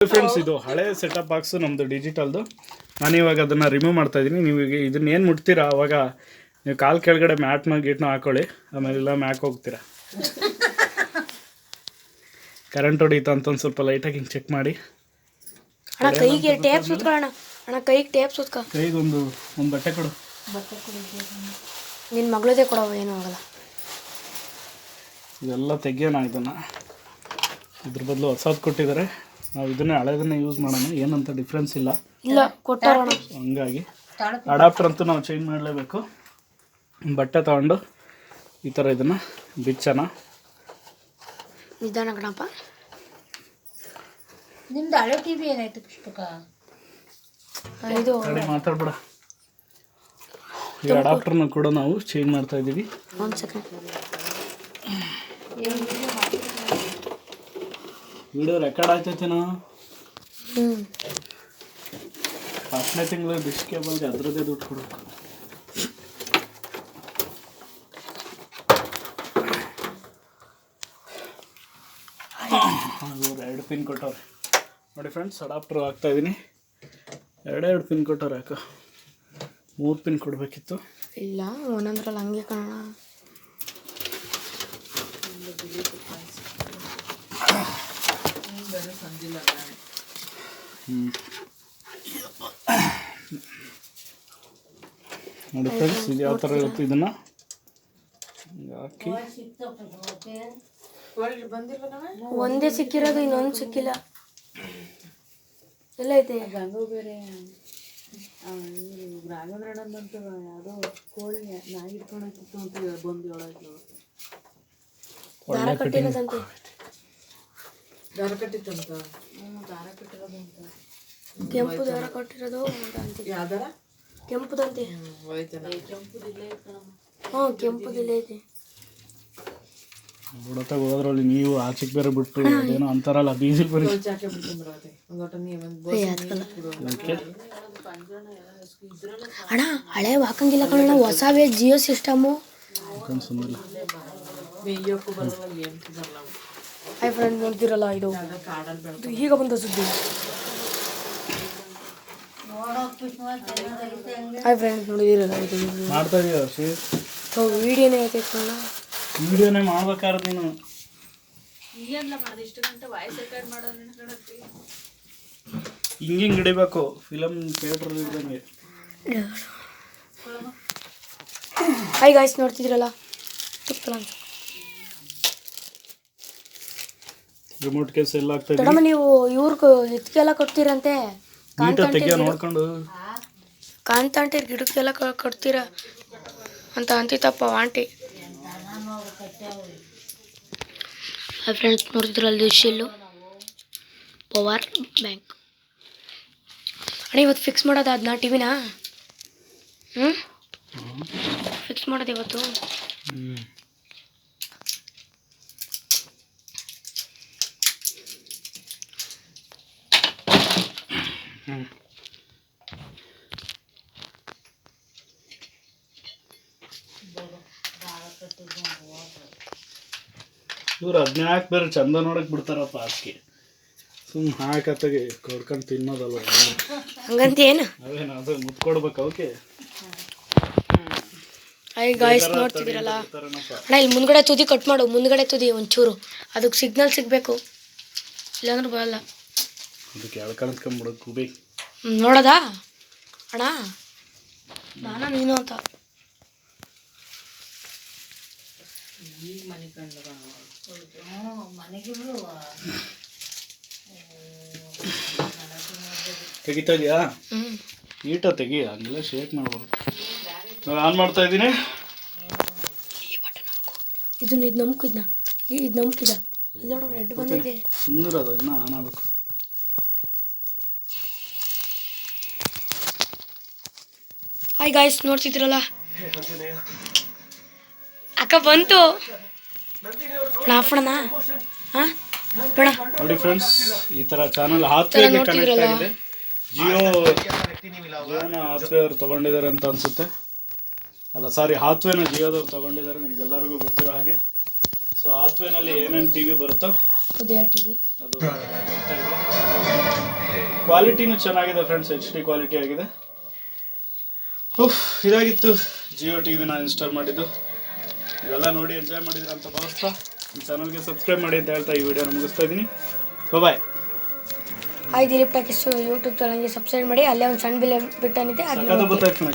Friends, ಇದು ಹಳೆ setup box ನಮ್ಮದು ಡಿಜಿಟಲ್ದು. ನಾನು ಇವಾಗ ಅದನ್ನು ರಿಮೂವ್ ಮಾಡ್ತಾ ಇದ್ದೀನಿ. ನೀವು ಈಗ ಇದನ್ನ ಏನು ಮುಟ್ತೀರಾ ಅವಾಗ ನೀವು ಕಾಲು ಕೆಳಗಡೆ ಗೀಟ್ನ ಹಾಕೊಳ್ಳಿ, ಆಮೇಲೆಲ್ಲ ಮ್ಯಾಕ್ ಹೋಗ್ತೀರಾ. ಕರೆಂಟ್ ಹೊಡೀತಾ ಅಂತ ಒಂದು ಸ್ವಲ್ಪ ಲೈಟಾಗಿ ಹಿಂಗೆ ಚೆಕ್ ಮಾಡಿ. ಕೈಗೆ ಟೇಪ್ ಸುತ್ಕೊಳ್ಳೋಣ. ಕೈಗೆ ಟೇಪ್ ಸುತ್ಕ. ಕೈಗೆ ಒಂದು ಬಟ್ಟೆ ಕೊಡು. ನಿನ್ನ ಮಗಳದೇ ಕೊಡವ, ಏನೂ ಆಗಲ್ಲ. ಇದೆಲ್ಲ ತೆಗಿಯೋಣ. ಇದನ್ನು ಇದ್ರ ಬದಲು ಹೊಸದು ಕೊಟ್ಟಿದ್ದಾರೆ. ನಾವು ಇದನ್ನೇ ಹಳೆದನ್ನೇ ಯೂಸ್ ಮಾಡೋಣ, ಏನಂತ ಡಿಫ್ರೆನ್ಸ್ ಇಲ್ಲ. ಹಂಗಾಗಿ ಅಡಾಪ್ಟರ್ ಅಂತೂ ನಾವು ಚೇಂಜ್ ಮಾಡಲೇಬೇಕು. ಬಟ್ಟೆ ತಗೊಂಡು ಈ ಥರ ಇದನ್ನು ಬಿಚ್ಚೋಣ. ನಿಧಾನ ಕಣಪ್ಪ. ನಿಮ್ದು ಹಳೆ ಟಿವಿ ಏನಾಯ್ತು ಪುಷ್ಪಕ? ಇದು ಮಾತಾಡ್ಬೇಡ. ಈ ಅಡಾಪ್ಟರ್ನ ಕೂಡ ನಾವು ಚೇಂಜ್ ಮಾಡ್ತಾ ಇದ್ದೀವಿ. ಒಂದು ಸೆಕೆಂಡ್. ವಿಡಿಯೋ ರೆಕಾರ್ಡ್ ಆಯ್ತೈತೇನೋ. 10ನೇ ತಿಂಗಳು ಡಿಶ್ ಕೇಬಲ್ಗೆ ಅದರದ್ದೇ ದುಡ್ಡು ಕೊಡಬೇಕು. ಇವ್ರು 2 ಪಿನ್ ಕೊಟ್ಟವ್ರೆ ನೋಡಿ ಫ್ರೆಂಡ್ಸ್. ಅಡಾಪ್ಟರ್ ಹಾಕ್ತಾಯಿದ್ದೀನಿ. 2 ಪಿನ್ ಕೊಟ್ಟವ್ರೆ. ಯಾಕೆ 3 ಪಿನ್ ಕೊಡಬೇಕಿತ್ತು? ಇಲ್ಲ, ಒಂದೊಂದ್ರಲ್ಲಿ ಹಂಗೆ ಕಾಣೋಣ. ನೋಡಿ ಫ್ರೆಂಡ್ಸ್, ಇದು ಯಾವ ಥರ ಇರುತ್ತೆ. ಇದನ್ನು ಹಾಕಿ ಒಂದೇ ಸಿಕ್ಕಿರೋದು, ಇನ್ನೊಂದು ಸಿಕ್ಕಿಲ್ಲ. ಎಲ್ಲ ಐತೆ ಬೇರೆ ಗ್ರಾಮೀಣಂತ ಯಾವುದೋ ಕೋಳಿ ನಾಯಿ ಇಟ್ಕೊಂಡೋಗಿತ್ತು ಅಂತ ಬಂದು ಹೇಳೋದು. ದಾರ ಕಟ್ಟಿರೋದಂತೆ. ದಾರ ಕಟ್ಟಿತ್ತಂತ. ದಾರ ಕಟ್ಟಿರೋದಂತ. ಕೆಂಪು ದಾರ ಕಟ್ಟಿರೋದು ಅಂತೀವಿ. ಯಾವ ದಾರ? ಕೆಂಪುದಂತೆ. ಕೆಂಪುದಿಲ್ಲ. ಹ್ಞೂ, ಕೆಂಪುದಿಲ್ಲ ಐತೆ. ಬುಡತಾಗ ಹೋದ್ರಲ್ಲಿ ನೀವು ಆಚೆಗೆ ಬೇರೆ ಬಿಟ್ಟು ಏನೋ ಅಂತಾರಲ್ಲ, ಬೀಸಿಲ್ ಬರೀ ಅಣ್ಣ. ಹಳೆ ಹಾಕಂಗಿಲ್ಲ ಕಣ, ಹೊಸವೇ ಜಿಯೋ ಸಿಸ್ಟಮು. ಹಾಯ್ ಫ್ರೆಂಡ್, ನೋಡ್ತಿರಲ್ಲ, ಇದು ಈಗ ಬಂದ ಸುದ್ದಿ. ಹಾಯ್ ಫ್ರೆಂಡ್ಸ್, ನೋಡಿದಿರಲ್ಲ, ಇದು ಮಾಡ್ತಾ ಇದೀಯ ವಿಡಿಯೋನೇ ಐತೆ ಕಣ. ವಿಡಿಯೋನೇ ಮಾಡ್ಬೇಕಾದ್ರೆ ನೀನು ಹಿಂಗೆ ಹಿಡಿಬೇಕು, ಫಿಲಮ್ ಥಿಯೇಟರ್ ಇದ್ದಂಗೆ. ಹಾಯ್ ಗಾಯ್ಸ್, ನೋಡ್ತಿದ್ರಲ್ಲ, ರಿಮೋಟ್ ಕೇಸ್ ಎಲ್ಲ ಆಗ್ತಾ ಇದೆ. ನೀವು ಇವ್ರಿಗೆ ಇದಕ್ಕೆಲ್ಲ ಕೊಡ್ತೀರಂತೆ, ನೋಡ್ಕೊಂಡು ಕಾಂತಾಂಟಿ ಗಿಡಕ್ಕೆಲ್ಲ ಕೊಡ್ತೀರ ಅಂತ ಅಂತಿತ್ತಪ್ಪ ಆಂಟಿ. ಫ್ರೆಂಡ್ಸ್, ನೋಡ್ತಿದ್ರಲ್ಲ, ಶೆಲ್ಲು ಪವರ್ ಬ್ಯಾಂಕ್. ಅಣ್ಣ, ಇವತ್ತು ಫಿಕ್ಸ್ ಮಾಡೋದು ಅದನ್ನ ಟಿವಿನ. ಫಿಕ್ಸ್ ಮಾಡೋದು ಇವತ್ತು. ಇವ್ರು ಅದನ್ನ ಹಾಕಿ ಬೇರೆ ಚಂದ ನೋಡಕ್ ಬಿಡ್ತಾರಪ್ಪ. ಅದಕ್ಕೆ ಸುಮ್ಮನೆ ಹಾಕತ್ತಾಗೆ ಕೊಡ್ಕೊಂಡು ತಿನ್ನೋದಲ್ವ, ಹಂಗಂತ ಏನು? ಅವೇನು ಅದು ಮುತ್ಕೊಡ್ಬೇಕು ಅವಕ್ಕೆ. ಹಾಯ್ ಗಾಯ್ಸ್, ನೋಡ್ತಿದ್ದೀರಲ್ಲ ಅಣ್ಣ, ಇಲ್ಲಿ ಮುಂದ್ಗಡೆ ತುದಿ ಕಟ್ ಮಾಡು. ಮುಂದ್ಗಡೆ ತುದಿ ಒಂಚೂರು, ಅದಕ್ಕೆ ಸಿಗ್ನಲ್ ಸಿಗಬೇಕು, ಇಲ್ಲಾಂದ್ರೆ ಬರಲ್ಲ. ಅದಕ್ಕೆ ಎಳ್ಕೊಂಡ್ಬಿಡೋ ಕೂಬಿ ನೋಡೋದಾ ಅಣ್ಣ? ನೀನು ಅಂತ ತೆಗಿತಾ ಇದೆಯಾ? ನೀಟಾಗಿ ತೆಗಿ, ಹಂಗೆಲ್ಲ ಶೇಕ್ ಮಾಡ್ಬೋದು. ಆನ್ ಮಾಡ್ತಾ ಇದ್ದೀನಿ. ಇದು ನಂಬ್ಕಿದ್ನ, ಇದು ನಂಬ್ಕಿದ, ಇದು ರೆಡ್ ಬಂದಿದೆ. ಸುಮ್ಮನಿರೋದು, ಇನ್ನೂ ಆನ್ ಆಗಬೇಕು. ಹಾಯ್ ಗಾಯ್ಸ್, ನೋಡ್ತಿದ್ದೀರಲ್ಲ, ಅಕ್ಕ ಬಂತು. ಹಾಫಣ ಹಾಂ ನೋಡಿ ಫ್ರೆಂಡ್ಸ್, ಈ ಥರ ಚಾನಲ್ ಹಾತ್ವೇಗೆ ಕನೆಕ್ಟ್ ಆಗಿದೆ. ಜಿಯೋನ ಹಾತ್ವೇ ಅವರು ತೊಗೊಂಡಿದ್ದಾರೆ ಅಂತ ಅನಿಸುತ್ತೆ. ಅಲ್ಲ ಸಾರಿ, ಹಾತ್ವೇನ ಜಿಯೋದವ್ರು ತೊಗೊಂಡಿದ್ದಾರೆ, ನಿಮಗೆಲ್ಲರಿಗೂ ಗೊತ್ತಿರೋ ಹಾಗೆ. ಸೊ ಹಾತ್ವೇನಲ್ಲಿ ಏನೇನು ಟಿ ವಿ ಬರುತ್ತೋ ಉದಯ ಟಿ ವಿ ಅದು ಬರ್ತಾ ಇದೆ. ಕ್ವಾಲಿಟಿನೂ ಚೆನ್ನಾಗಿದೆ ಫ್ರೆಂಡ್ಸ್, HD ಕ್ವಾಲಿಟಿ ಆಗಿದೆ. ಇದಾಗಿತ್ತು ಜಿಯೋ ಟಿವಿನ ಇನ್ಸ್ಟಾಲ್ ಮಾಡಿದ್ದು. ಇವೆಲ್ಲ ನೋಡಿ ಎಂಜಾಯ್ ಮಾಡಿದ್ರೆ ಅಂತ ಭಾವಿಸ್ತಾ ಈ ಚಾನಲ್ಗೆ ಸಬ್ಸ್ಕ್ರೈಬ್ ಮಾಡಿ ಅಂತ ಹೇಳ್ತಾ ಈ ವಿಡಿಯೋನ ಮುಗಿಸ್ತಾ ಇದ್ದೀನಿ. ಬಾಯ್. ಹಾಯ್ ದಿಲೀಪ್ ಟಾಕೀಸ್ ಯೂಟ್ಯೂಬ್ ಚಾನಲ್ಗೆ ಸಬ್ಸ್ಕ್ರೈಬ್ ಮಾಡಿ. ಅಲ್ಲೇ ಒಂದು ಸಣ್ಣ ಬಿಲ್ ಬಟನ್ ಇದೆ, ಅದನ್ನ ಗೊತ್ತಾಯ್ತು